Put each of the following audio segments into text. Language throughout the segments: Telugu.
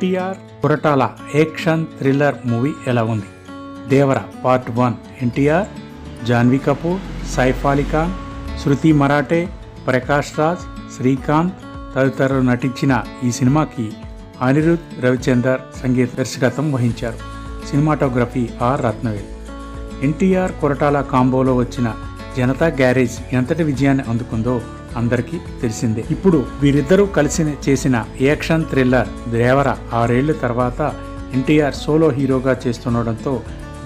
NTR Koratala action thriller movie ఎలా ఉంది? దేవర పార్ట్ 1 ఎన్టీఆర్, జాన్వీ కపూర్, సైఫ్ అలీ ఖాన్, శృతి మరాఠే, ప్రకాష్ రాజ్, శ్రీకాంత్ తదితరులు నటించిన ఈ సినిమాకి అనిరుద్ రవిచందర్ సంగీత దర్శకత్వం వహించారు. Cinematography R Rathnavel. ఎన్టీఆర్ కొరటాల కాంబోలో వచ్చిన జనతా గ్యారేజ్ ఎంతటి విజయాన్ని అందుకుందో అందరికీ తెలిసిందే. ఇప్పుడు వీరిద్దరూ కలిసి చేసిన యాక్షన్ థ్రిల్లర్ దేవర 6 ఏళ్ల తర్వాత ఎన్టీఆర్ సోలో హీరోగా చేస్తుండడంతో,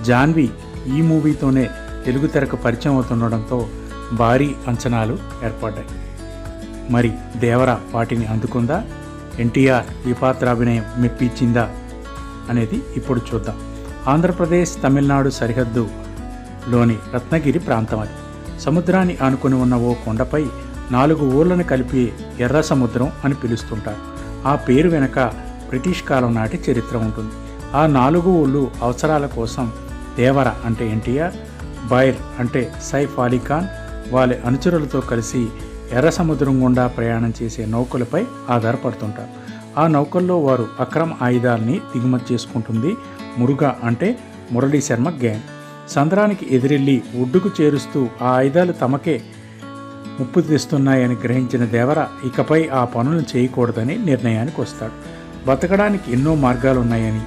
జాన్వీ ఈ మూవీతోనే తెలుగు తెరకు పరిచయం అవుతుండడంతో భారీ అంచనాలు ఏర్పడ్డాయి. మరి దేవర వాటిని అందుకుందా? ఎన్టీఆర్ విపాత్రాభినయం మెప్పించిందా అనేది ఇప్పుడు చూద్దాం. ఆంధ్రప్రదేశ్ తమిళనాడు సరిహద్దులోని రత్నగిరి ప్రాంతం అది. సముద్రాన్ని ఆనుకొని ఉన్న ఓ కొండపై 4 ఊర్లను కలిపి ఎర్ర సముద్రం అని పిలుస్తుంటారు. ఆ పేరు వెనక బ్రిటిష్ కాలం నాటి చరిత్ర ఉంటుంది. ఆ 4 ఊళ్ళు అవసరాల కోసం దేవర అంటే ఎన్టీఆర్, బైర్ అంటే సైఫ్ అలీ ఖాన్ వాళ్ళ అనుచరులతో కలిసి ఎర్ర సముద్రం గుండా ప్రయాణం చేసే నౌకలపై ఆధారపడుతుంటారు. ఆ నౌకల్లో వారు అక్రమ ఆయుధాలని దిగుమతి చేసుకుంటుంది మురుగా అంటే మురళీ శర్మ గ్యాంగ్. సంద్రానికి ఎదురెళ్లి ఒడ్డుకు చేరుస్తూ ఆ ఆయుధాలు తమకే ముప్పు తెస్తున్నాయని గ్రహించిన దేవర ఇకపై ఆ పనులు చేయకూడదని నిర్ణయానికి వస్తాడు. బతకడానికి ఎన్నో మార్గాలున్నాయని,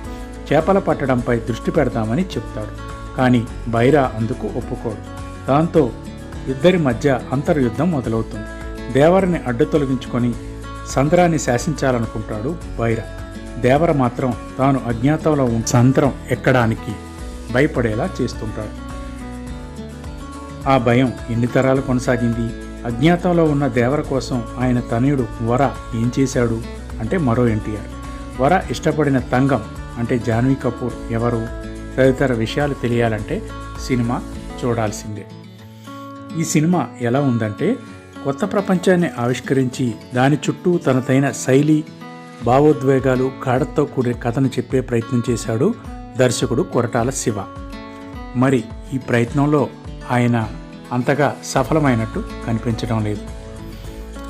చేపల పట్టడంపై దృష్టి పెడతామని చెప్తాడు. కానీ బైరా అందుకు ఒప్పుకోడు. దాంతో ఇద్దరి మధ్య అంతర్యుద్ధం మొదలవుతుంది. దేవరని అడ్డు తొలగించుకొని సంద్రాన్ని శాసించాలనుకుంటాడు బైరా. దేవర మాత్రం తాను అజ్ఞాతంలో సంద్రం ఎక్కడానికి భయపడేలా చేస్తుంటాడు. ఆ భయం ఎన్ని తరాలు కొనసాగింది? అజ్ఞాతంలో ఉన్న దేవర కోసం ఆయన తనయుడు వర ఏం చేశాడు అంటే మరో ఎన్టీఆర్. వర ఇష్టపడిన తంగం అంటే జాన్వీ కపూర్ ఎవరు? తదితర విషయాలు తెలియాలంటే సినిమా చూడాల్సిందే. ఈ సినిమా ఎలా ఉందంటే, కొత్త ప్రపంచాన్ని ఆవిష్కరించి దాని చుట్టూ తనదైన శైలి, భావోద్వేగాలు, గాఢతతో కూడిన కథను చెప్పే ప్రయత్నం చేశాడు దర్శకుడు కొరటాల శివ. మరి ఈ ప్రయత్నంలో ఆయన అంతగా సఫలమైనట్టు కనిపించడం లేదు.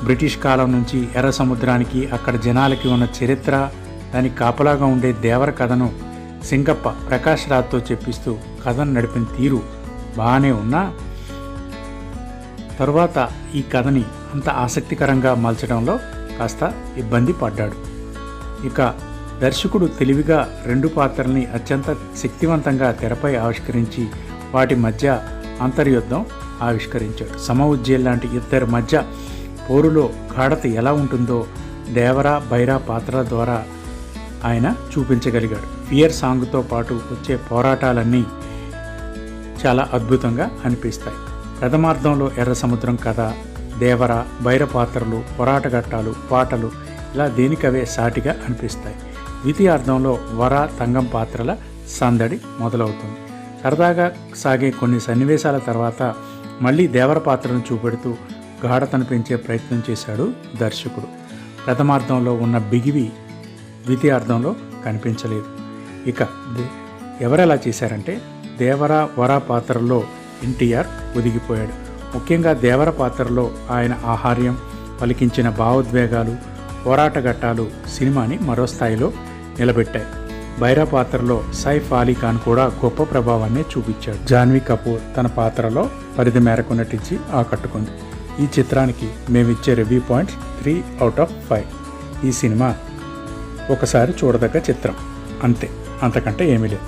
బ్రిటిష్ కాలం నుంచి ఎర్ర సముద్రానికి, అక్కడ జనాలకి ఉన్న చరిత్ర, దానికి కాపలాగా ఉండే దేవర కథను సింగప్ప ప్రకాష్ రాజ్తో చెప్పిస్తూ కథను నడిపిన తీరు బాగానే ఉన్నా, తరువాత ఈ కథని అంత ఆసక్తికరంగా మలచడంలో కాస్త ఇబ్బంది పడ్డాడు. ఇక దర్శకుడు తెలివిగా 2 పాత్రల్ని అత్యంత శక్తివంతంగా తెరపై ఆవిష్కరించి వాటి మధ్య అంతర్యుద్ధం ఆవిష్కరించాడు. సమఉజ్జేల్ లాంటి ఇద్దరి మధ్య పోరులో గాఢత ఎలా ఉంటుందో దేవర, బైరా పాత్రల ద్వారా ఆయన చూపించగలిగాడు. ఫియర్ సాంగ్తో పాటు వచ్చే పోరాటాలన్నీ చాలా అద్భుతంగా అనిపిస్తాయి. ప్రథమార్థంలో ఎర్ర సముద్రం కథ, దేవర, బైర పాత్రలు, పోరాటఘట్టాలు, పాటలు ఇలా దేనికవే సాటిగా అనిపిస్తాయి. ద్వితీయార్థంలో వర, తంగం పాత్రల సందడి మొదలవుతుంది. సరదాగా సాగే కొన్ని సన్నివేశాల తర్వాత మళ్ళీ దేవర పాత్రను చూపెడుతూ గాఢతను పెంచే ప్రయత్నం చేశాడు దర్శకుడు. ప్రథమార్థంలో ఉన్న బిగివి ద్వితీయార్థంలో కనిపించలేదు. ఇక ఎవరెలా చేశారంటే, దేవర, వర పాత్రల్లో ఎన్టీఆర్ ఒదిగిపోయాడు. ముఖ్యంగా దేవర పాత్రలో ఆయన ఆహార్యం, పలికించిన భావోద్వేగాలు, పోరాటఘట్టాలు సినిమాని మరో స్థాయిలో నిలబెట్టాయి. బైరా పాత్రలో సైఫ్ అలీ ఖాన్ కూడా గొప్ప ప్రభావాన్ని చూపించాడు. జాన్వీ కపూర్ తన పాత్రలో పరిధి మేరకు నటించి ఆకట్టుకుంది. ఈ చిత్రానికి మేమిచ్చే రివ్యూ పాయింట్స్ 3/5. ఈ సినిమా ఒకసారి చూడదగ్గ చిత్రం, అంతే, అంతకంటే ఏమీ లేదు.